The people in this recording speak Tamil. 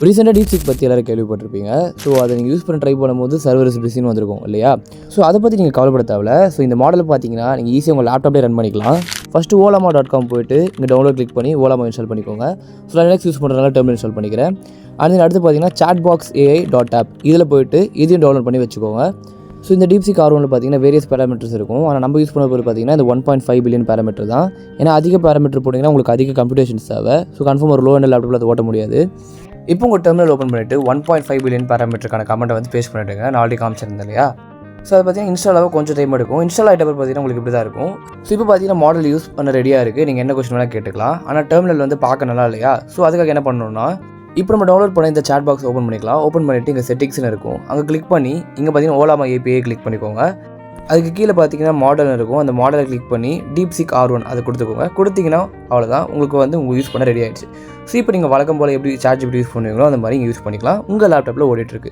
ரீசெண்டாக DeepSeek பற்றி எல்லோரும் கேள்விப்பட்டிருப்பீங்க. ஸோ அதை நீங்கள் யூஸ் பண்ண ட்ரை பண்ணும்போது சர்வர்ஸ் பிஸின்னு வந்திருக்கும் இல்லையா? ஸோ அதை பற்றி நீங்கள் கவலைப்பட தேவையில்ல. ஸோ இந்த மாடல் பார்த்தீங்கன்னா நீங்கள் ஈஸியாக உங்கள் லேப்டாப்லேயே ரன் பண்ணிக்கலாம். ஃபஸ்ட்டு oolama.com போய்ட்டு இங்கே டவுன்லோட் கிளிக் பண்ணி Oolama இன்ஸ்டால் பண்ணிக்கோங்க. ஸோ லினக்ஸ் யூஸ் பண்ணுறதுனால டெர்மினல் இன்ஸ்டால் பண்ணிக்கிறேன். அடுத்து பார்த்தீங்கன்னா chatbox.ai.app இதில் போய்ட்டு இதையும் டவுன்லோட் பண்ணி வச்சுக்கோங்க. ஸோ இந்த DeepSeek R1 பார்த்தீங்கன்னா வேரியஸ் பேராமீட்டர்ஸ் இருக்கும். ஆனால் நம்ம யூஸ் பண்ண போது பார்த்தீங்கன்னா இந்த 1.5 பில்லியன் பேராமீட்டர் தான். ஏன்னா அதிக பேராமீட்டர் போட்டிங்கன்னா உங்களுக்கு அதிக கம்ப்யூட்டேஷன்ஸ் தேவை. ஸோ கன்ஃபார்ம் ஒரு லோ எண்ட் லேப்டாப்பில் அதை ஓட்ட முடியாது. இப்போ உங்கள் டெர்மினல் ஓப்பன் பண்ணிவிட்டு 1.5 பில்லியன் பேராமீட்டருக்கான கமெண்ட்டை வந்து பேஸ்ட் பண்ணிவிடுங்க. நான் ஆல்ரெடி காமிச்சிருந்தேன் இல்லையா? ஸோ அது பார்த்தீங்கன்னா இன்ஸ்டால் ஆக கொஞ்சம் டைம் எடுக்கும். இன்ஸ்டால் ஆகிட்ட பார்த்தீங்கன்னா உங்களுக்கு இப்படி தான் இருக்கும். ஸோ இப்போ பார்த்தீங்கன்னா மாடல் யூஸ் பண்ண ரெடியாக இருக்குது. நீங்கள் என்ன கொஸ்டின் வேணால் கேட்டுக்கலாம். ஆனால் டெர்மினல் வந்து பார்க்க நல்லா இல்லையா? ஸோ அதுக்காக என்ன பண்ணணும்னா இப்போ நம்ம டவுன்லோட் பண்ண இந்த chat box ஓப்பன் பண்ணிக்கலாம். ஓப்பன் பண்ணிவிட்டு இங்கே செட்டிங்ஸ்னு இருக்கும். அங்கே கிளிக் பண்ணி இங்கே பார்த்தீங்கன்னா Oolama API கிளிக் பண்ணிக்கோங்க. அதுக்கு கீழே பார்த்தீங்கன்னா மாடல் இருக்கும். அந்த மாடலை கிளிக் பண்ணி DeepSeek R1 அதை கொடுத்துக்கோங்க. கொடுத்தீங்கன்னா அவ்வளோதான், உங்களுக்கு வந்து உங்கள் யூஸ் பண்ண ரெடி ஆகிடுச்சு. ஸோ இப்போ நீங்கள் வழக்கம் போல் எப்படி ChatGPT யூஸ் பண்ணுவீங்களோ அந்த மாதிரி இங்கே யூஸ் பண்ணிக்கலாம். உங்கள் லேப்டாப்பில் ஓடிட்டுருக்கு.